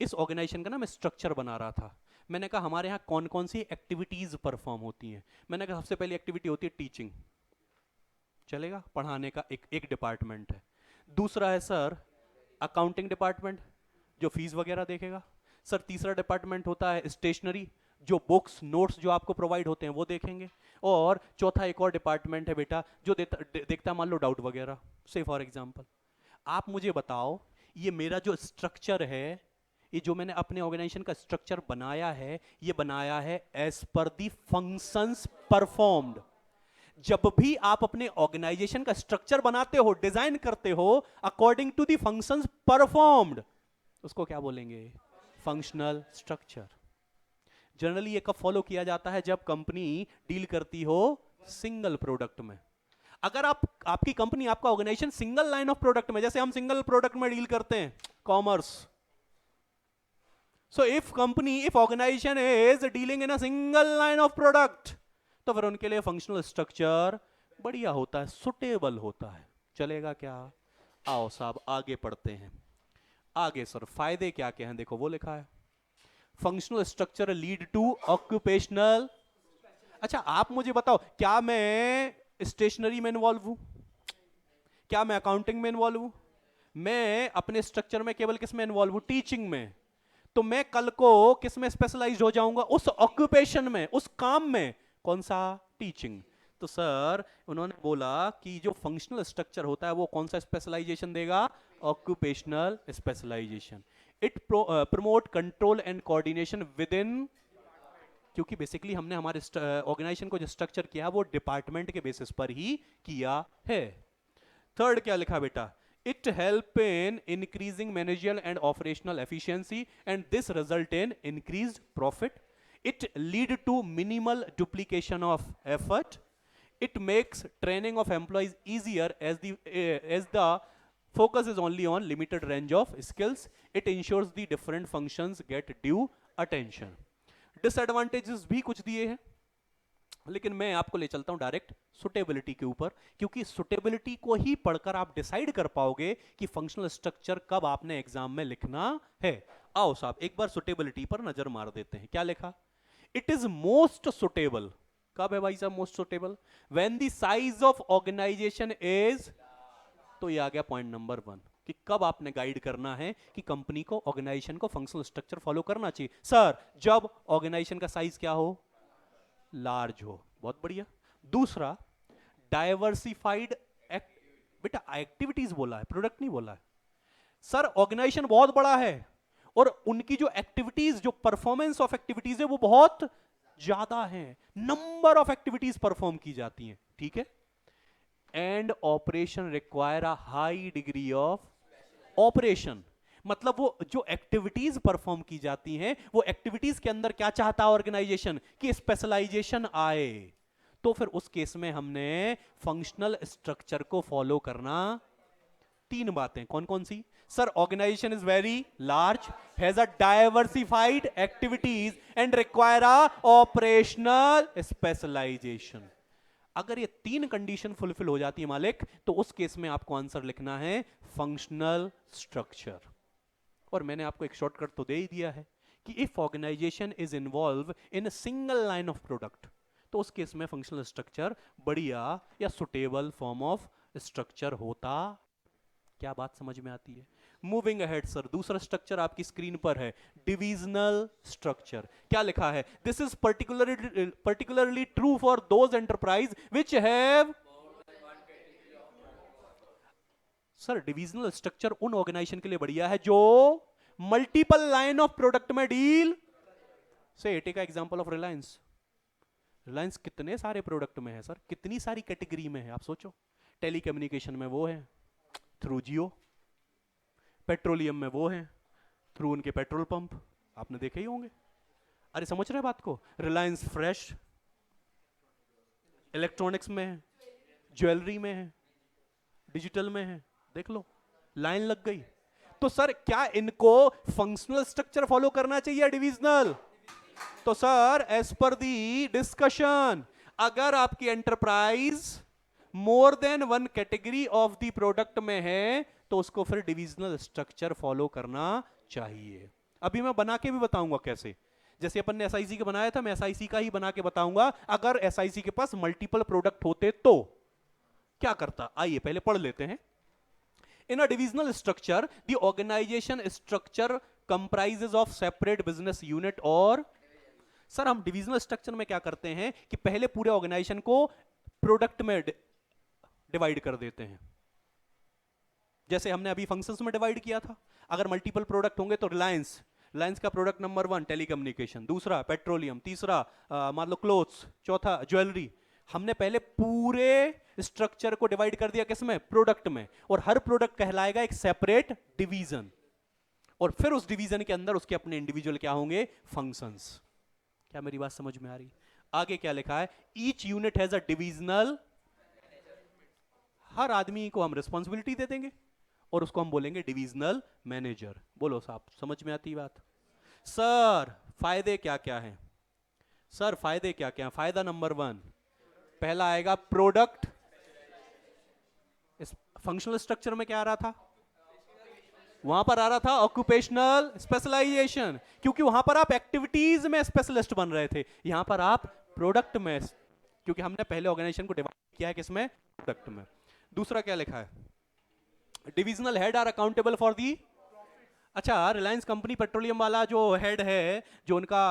इस ऑर्गेनाइजेशन का ना मैं स्ट्रक्चर बना रहा था। मैंने कहा हमारे यहां कौन कौन सी एक्टिविटीज परफॉर्म होती हैं। मैंने कहा सबसे पहली एक्टिविटी होती है टीचिंग, चलेगा, पढ़ाने का एक डिपार्टमेंट है। दूसरा है सर अकाउंटिंग डिपार्टमेंट, जो फीस वगैरह देखेगा। सर तीसरा डिपार्टमेंट होता है स्टेशनरी, जो बुक्स नोट्स जो आपको प्रोवाइड होते हैं वो देखेंगे। और चौथा एक और डिपार्टमेंट है बेटा जो देखता मान लो डाउट वगैरह। से फॉर एग्जांपल आप मुझे बताओ, ये मेरा जो स्ट्रक्चर है, ये जो मैंने अपने ऑर्गेनाइजेशन का स्ट्रक्चर बनाया है, ये बनाया है एज पर दी फंक्शंस परफॉर्म्ड। जब भी आप अपने ऑर्गेनाइजेशन का स्ट्रक्चर बनाते हो, डिजाइन करते हो according to the functions performed, उसको क्या बोलेंगे? Functional structure. जनरली ये कब फॉलो किया जाता है? जब कंपनी डील करती हो सिंगल प्रोडक्ट में। अगर आपकी कंपनी, आपका organisation single line of product में, जैसे हम सिंगल प्रोडक्ट में डील करते हैं, commerce, so if organisation is dealing in a single line of product, तो फिर उनके लिए फंक्शनल स्ट्रक्चर बढ़िया होता है, सुटेबल होता है। चलेगा क्या? आओ साहब आगे पढ़ते हैं। आगे सर फायदे क्या क्या हैं, देखो वो लिखा है, functional structure lead to occupational. अच्छा आप मुझे बताओ, क्या मैं स्टेशनरी में इन्वॉल्व हूं? क्या मैं अकाउंटिंग में इन्वॉल्व हूं? मैं अपने स्ट्रक्चर में केवल किस में इन्वॉल्व हूं? टीचिंग में। तो मैं कल को किस में स्पेशलाइज हो जाऊंगा? उस ऑक्यूपेशन में, उस काम में। कौन सा? टीचिंग। तो सर उन्होंने बोला कि जो फंक्शनल स्ट्रक्चर होता है वो कौन सा स्पेशलाइजेशन देगा? Occupational specialisation. It promote control and coordination within, क्योंकि बेसिकली हमने हमारे ऑर्गेनाइजेशन को जो स्ट्रक्चर किया वो डिपार्टमेंट के बेसिस पर ही किया है। थर्ड क्या लिखा बेटा? It help in increasing managerial and operational efficiency and this result in increased profit. It lead to minimal duplication of effort. It makes training of employees easier as the focus is only on limited range of skills. It ensures the different functions get due attention. Disadvantages भी कुछ दिए हैं, लेकिन मैं आपको ले चलता हूं डायरेक्ट सुटेबिलिटी के ऊपर, क्योंकि सुटेबिलिटी को ही पढ़कर आप डिसाइड कर पाओगे कि फंक्शनल स्ट्रक्चर कब आपने एग्जाम में लिखना है। आओ साहब एक बार सुटेबिलिटी पर नजर मार देते हैं। क्या लिखा? It is most suitable. कब है भाई साहब most suitable? When the size of organisation is, तो ये आ गया पॉइंट नंबर 1 कि कब आपने गाइड करना है कि कंपनी को, ऑर्गेनाइजेशन को फंक्शनल स्ट्रक्चर फॉलो करना चाहिए। सर जब ऑर्गेनाइजेशन का साइज क्या हो? लार्ज हो। बहुत बढ़िया। दूसरा डाइवर्सिफाइड बेटा एक्टिविटीज बोला है, प्रोडक्ट नहीं बोला है। सर ऑर्गेनाइजेशन बहुत बड़ा है और उनकी जो एक्टिविटीज, जो परफॉर्मेंस ऑफ एक्टिविटीज है वो बहुत ज्यादा है, नंबर ऑफ एक्टिविटीज परफॉर्म की जाती हैं, ठीक है। And operation require a high degree of operation, मतलब वो जो एक्टिविटीज परफॉर्म की जाती हैं वो एक्टिविटीज के अंदर क्या चाहता है ऑर्गेनाइजेशन? कि स्पेशलाइजेशन आए। तो फिर उस केस में हमने फंक्शनल स्ट्रक्चर को फॉलो करना। 3 बातें कौन कौन सी? Sir organisation is very large, has a diversified activities and require a operational specialisation. अगर ये 3 कंडीशन फुलफिल हो जाती है मालिक, तो उस केस में आपको आंसर लिखना है फंक्शनल स्ट्रक्चर। और मैंने आपको एक शॉर्टकट तो दे ही दिया है कि if organisation is involve in a single line of product, तो उस केस में फंक्शनल स्ट्रक्चर बढ़िया या सुटेबल फॉर्म ऑफ स्ट्रक्चर होता। क्या बात समझ में आती है? मूविंग अहेड सर, दूसरा स्ट्रक्चर आपकी स्क्रीन पर है, डिविजनल स्ट्रक्चर। क्या लिखा है? This is particularly true for those enterprise which have, sir divisional structure उन ऑर्गेनाइजेशन के लिए बढ़िया है जो मल्टीपल लाइन ऑफ प्रोडक्ट में डील से। Take example of Reliance. Reliance कितने सारे प्रोडक्ट में है सर, कितनी सारी कैटेगरी में है, आप सोचो। टेलीकम्युनिकेशन में वो है थ्रू जियो, पेट्रोलियम में वो है थ्रू उनके पेट्रोल पंप, आपने देखे ही होंगे। अरे समझ रहे बात को? रिलायंस फ्रेश इलेक्ट्रॉनिक्स में है, ज्वेलरी में है, डिजिटल में है, देख लो लाइन लग गई। तो सर क्या इनको फंक्शनल स्ट्रक्चर फॉलो करना चाहिए डिविजनल? तो सर एज पर दी डिस्कशन, अगर आपकी enterprise more than 1 category of the product में है तो उसको फिर डिविजनल स्ट्रक्चर फॉलो करना चाहिए। अभी मैं बना के भी बताऊंगा कैसे। जैसे अपन ने एसआईसी का बनाया था, मैं एसआईसी का ही बना के बताऊंगा। अगर एसआईसी के पास मल्टीपल प्रोडक्ट होते तो क्या करता, आइए पहले पढ़ लेते हैं। In a divisional structure the organisation structure comprises of separate business unit. और सर हम डिविजनल स्ट्रक्चर में क्या करते हैं कि पहले पूरे ऑर्गेनाइजेशन को प्रोडक्ट में डिवाइड कर देते हैं। जैसे हमने अभी फंक्शंस में डिवाइड किया था। अगर मल्टीपल प्रोडक्ट होंगे तो रिलायंस का प्रोडक्ट नंबर 1 टेलीकम्युनिकेशन, दूसरा पेट्रोलियम, तीसरा मान लो क्लोथ्स, चौथा ज्वेलरी। हमने पहले पूरे स्ट्रक्चर को डिवाइड कर दिया किसमें? प्रोडक्ट में। और हर प्रोडक्ट कहलाएगा एक सेपरेट डिवीजन, और फिर उस डिवीजन के अंदर उसके अपने इंडिविजुअल क्या होंगे? फंक्शंस। क्या मेरी बात समझ में आ रही? आगे क्या लिखा है, each unit has a divisional, हर आदमी को हम रिस्पॉन्सिबिलिटी दे देंगे और उसको हम बोलेंगे डिविजनल मैनेजर। बोलो साहब, समझ में आती बात? सर फायदे क्या क्या हैं? सर फायदे क्या क्या हैं? फायदा नंबर 1, पहला आएगा प्रोडक्ट। इस फंक्शनल स्ट्रक्चर में क्या आ रहा था? वहां पर आ रहा था ऑक्यूपेशनल स्पेशलाइजेशन, क्योंकि वहां पर आप एक्टिविटीज में स्पेशलिस्ट बन रहे थे, यहां पर आप प्रोडक्ट में, क्योंकि हमने पहले ऑर्गेनाइजेशन को डिवाइड किया है किसमें? प्रोडक्ट में। दूसरा क्या लिखा है, divisional head are accountable for the, अच्छा रिलायंस कंपनी पेट्रोलियम वाला जो हेड है, जो उनका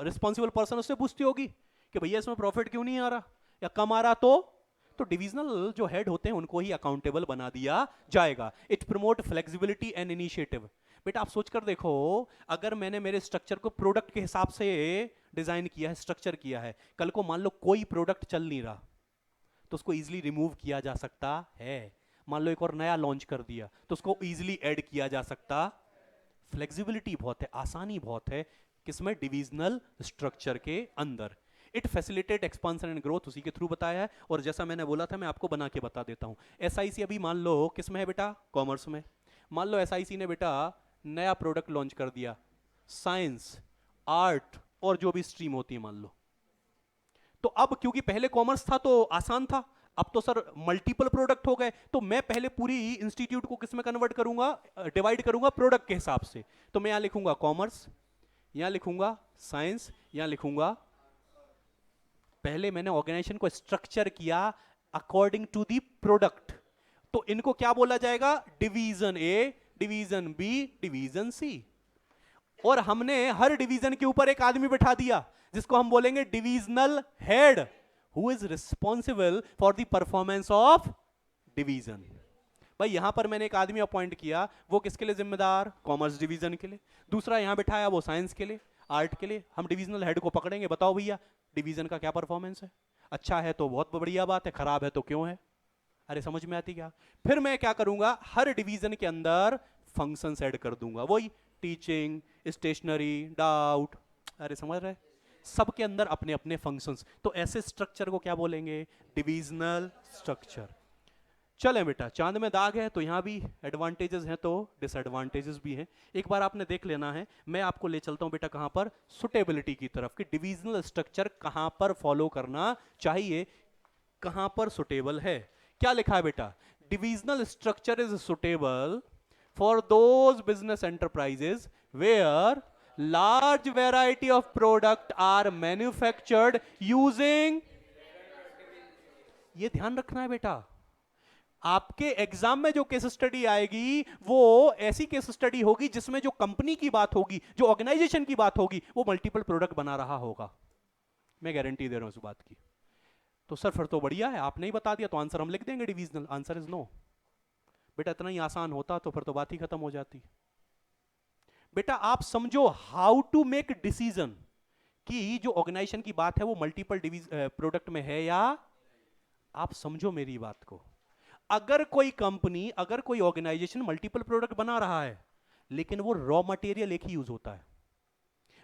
रिस्पॉन्सिबल पर्सन, उससे पूछती होगी कि भैया इसमें प्रॉफिट क्यों नहीं आ रहा या कम आ रहा, तो डिविजनल जो हेड होते हैं उनको ही अकाउंटेबल बना दिया जाएगा। It promote flexibility and initiative. बेटा आप सोच कर देखो, अगर मैंने मेरे स्ट्रक्चर को प्रोडक्ट के हिसाब से डिजाइन किया है, स्ट्रक्चर किया है, कल को मान लो कोई प्रोडक्ट चल नहीं रहा तो उसको इजीली रिमूव किया जा सकता है। मान लो एक और नया लॉन्च कर दिया तो उसको इजीली ऐड किया जा सकता। फ्लेक्सिबिलिटी बहुत है, आसानी बहुत है किसमें? डिविजनल स्ट्रक्चर के अंदर। It facilitate expansion and growth, उसी के थ्रू बताया है। और जैसा मैंने बोला था, मैं आपको बना के बता देता हूं। एसआईसी अभी मान लो किसमें है बेटा? कॉमर्स में। मान लो एसआईसी ने बेटा नया प्रोडक्ट लॉन्च कर दिया, साइंस, आर्ट और जो भी स्ट्रीम होती है मान लो, तो अब क्योंकि पहले कॉमर्स था तो आसान था, अब तो सर मल्टीपल प्रोडक्ट हो गए, तो मैं पहले पूरी इंस्टीट्यूट को किस में कन्वर्ट करूंगा? डिवाइड करूंगा प्रोडक्ट के हिसाब से। तो मैं यहां लिखूंगा कॉमर्स, यहां लिखूंगा साइंस, यहां लिखूंगा, पहले मैंने ऑर्गेनाइजेशन को स्ट्रक्चर किया अकॉर्डिंग टू दी प्रोडक्ट, तो इनको क्या बोला जाएगा? Division A, division B, division C. और हमने हर डिवीजन के ऊपर एक आदमी बिठा दिया जिसको हम बोलेंगे divisional head, who is responsible for the performance of division. भाई यहां पर मैंने एक आदमी अपॉइंट किया, वो किसके लिए जिम्मेदार? कॉमर्स डिवीजन के लिए। दूसरा यहां बिठाया वो साइंस के लिए, आर्ट के लिए। हम डिविजनल हेड को पकड़ेंगे, बताओ भैया डिवीजन का क्या परफॉर्मेंस है? अच्छा है तो बहुत बढ़िया बात है, खराब है तो क्यों है? अरे समझ में आती क्या? फिर मैं क्या करूंगा, हर डिवीजन के अंदर फंक्शंस ऐड कर दूंगा, वही टीचिंग, स्टेशनरी, डाउट, अरे समझ रहे? सबके अंदर अपने अपने फंक्शंस। तो ऐसे स्ट्रक्चर को क्या बोलेंगे? Divisional structure. चलें बेटा, चांद में दाग है तो यहां भी एडवांटेजेस हैं तो डिसएडवांटेजेस भी हैं। एक बार आपने देख लेना है। मैं आपको ले चलता हूं बेटा कहां पर? सुटेबिलिटी की तरफ, कि डिविजनल स्ट्रक्चर कहां पर फॉलो करना चाहिए, कहां पर सुटेबल है। क्या लिखा है बेटा? Divisional structure is suitable for those business enterprises where large variety of product are manufactured using, ये ध्यान रखना है बेटा। आपके एग्जाम में जो केस स्टडी आएगी वो ऐसी केस स्टडी होगी जिसमें जो कंपनी की बात होगी, जो ऑर्गेनाइजेशन की बात होगी, वो मल्टीपल प्रोडक्ट बना रहा होगा। मैं गारंटी दे रहा हूं इस बात की। तो सर फिर तो बढ़िया है, आपने ही बता दिया तो आंसर हम लिख देंगे डिविजनल। Answer is no. बेटा इतना ही आसान होता तो फिर तो बात ही खत्म हो जाती। बेटा आप समझो हाउ टू मेक डिसीजन कि जो ऑर्गेनाइजेशन की बात है वो मल्टीपल प्रोडक्ट में है या, आप समझो मेरी बात को। अगर कोई कंपनी, अगर कोई ऑर्गेनाइजेशन मल्टीपल प्रोडक्ट बना रहा है लेकिन वो रॉ मटेरियल एक ही यूज होता है,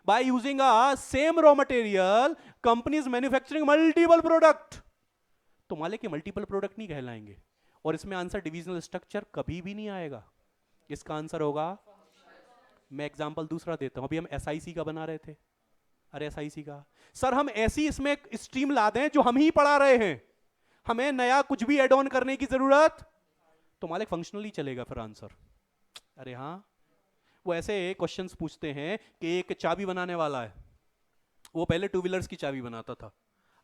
by using a same raw material company is manufacturing multiple product, तो मालिक के मल्टीपल प्रोडक्ट नहीं कहलाएंगे। और इसमें आंसर डिविजनल स्ट्रक्चर कभी भी नहीं आएगा। इसका आंसर होगा, मैं एग्जांपल दूसरा देता हूं। अभी हम एसआईसी का बना रहे थे। अरे एसआईसी का सर हम ऐसी इसमें स्ट्रीम ला दें जो हम ही पढ़ा रहे हैं, हमें नया कुछ भी ऐड ऑन करने की जरूरत, तो मालिक फंक्शनली चलेगा फिर आंसर। अरे हाँ, वो ऐसे क्वेश्चंस पूछते हैं कि एक चाबी बनाने वाला है, वो पहले टू व्हीलर्स की चाबी बनाता था,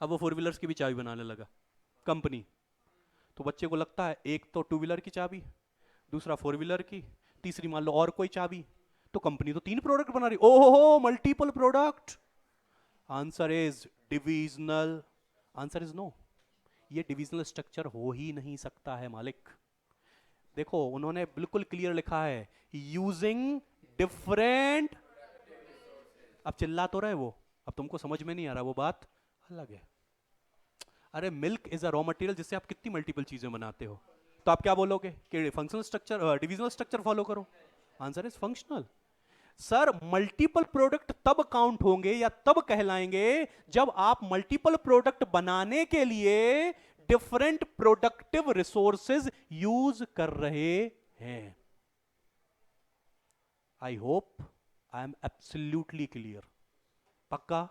अब वो फोर व्हीलर्स की भी चाबी बनाने लगा कंपनी। तो बच्चे को लगता है एक तो टू व्हीलर की चाबी, दूसरा फोर व्हीलर की, तीसरी मान लो और कोई चाबी, तो कंपनी तो 3 प्रोडक्ट बना रही, ओहो multiple product. Answer is divisional. Answer is no. ये डिविजनल स्ट्रक्चर हो ही नहीं सकता है मालिक। देखो उन्होंने बिल्कुल क्लियर लिखा है, यूजिंग डिफरेंट। अब चिल्ला तो रहे वो, अब तुमको समझ में नहीं आ रहा, वो बात अलग है। अरे milk is a raw material जिससे आप कितनी मल्टीपल चीजें बनाते हो, तो आप क्या बोलोगे कि functional structure, divisional structure follow करो। Answer is functional. Sir multiple product तब काउंट होंगे या तब कहलाएंगे जब आप मल्टीपल प्रोडक्ट बनाने के लिए डिफरेंट प्रोडक्टिव रिसोर्सेज यूज कर रहे हैं। I hope I am absolutely clear. पक्का?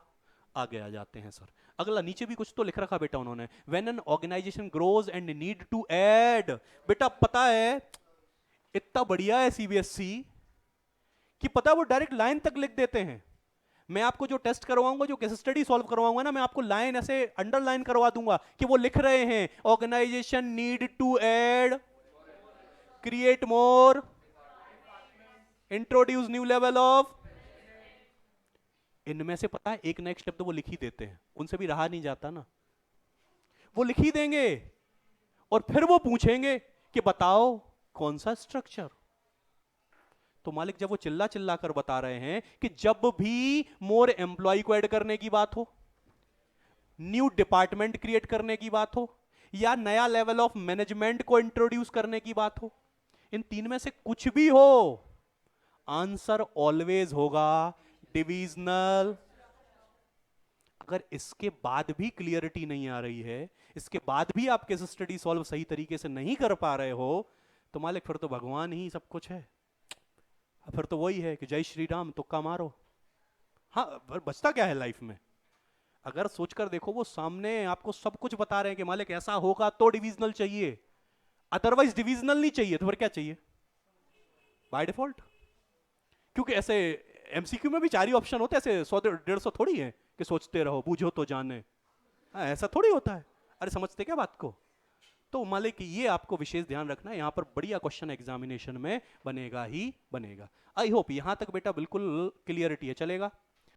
आगे आ जाते हैं सर। अगला नीचे भी कुछ तो लिख रखा बेटा उन्होंने, when an organisation grows and need to add. बेटा पता है इतना बढ़िया है सीबीएसई कि पता है वो डायरेक्ट लाइन तक लिख देते हैं। मैं आपको जो टेस्ट करवाऊंगा, जो केस स्टडी सॉल्व करवाऊंगा ना, मैं आपको लाइन ऐसे अंडरलाइन करवा दूंगा कि वो लिख रहे हैं organisation need to add, create more, introduce new level of. इनमें से पता है एक ना एक स्टेप तो वो लिख ही देते हैं, उनसे भी रहा नहीं जाता ना। वो लिख ही देंगे और फिर वो पूछेंगे कि बताओ कौन सा स्ट्रक्चर। तो मालिक जब वो चिल्ला चिल्ला कर बता रहे हैं कि जब भी मोर एम्प्लॉय को ऐड करने की बात हो, न्यू डिपार्टमेंट क्रिएट करने की बात हो, या नया लेवल ऑफ मैनेजमेंट को इंट्रोड्यूस करने की बात हो, इन तीन में से कुछ भी हो, आंसर ऑलवेज होगा डिविजनल। अगर इसके बाद भी क्लियरिटी नहीं आ रही है, इसके बाद भी आप केस स्टडी सॉल्व सही तरीके से नहीं कर पा रहे हो, तो मालिक फिर तो भगवान ही सब कुछ है। फिर तो वही है कि जय श्री राम तुक्का मारो। हाँ, बचता क्या है लाइफ में? अगर सोचकर देखो, वो सामने आपको सब कुछ बता रहे हैं कि मालिक ऐसा होगा तो डिविजनल चाहिए, अदरवाइज डिविजनल नहीं चाहिए, तो फिर क्या चाहिए बाय डिफॉल्ट? क्योंकि ऐसे एमसीक्यू में भी 4 ही ऑप्शन होते हैं, ऐसे 100-150 थोड़ी है कि सोचते रहो बूझो तो जाने। हाँ, ऐसा थोड़ी होता है। अरे समझते क्या बात को? तो मालिक ये आपको विशेष ध्यान रखना है, यहां पर बढ़िया क्वेश्चन एग्जामिनेशन में बनेगा ही बनेगा। आई होप यहां तक बेटा बिल्कुल क्लियरिटी है, चलेगा?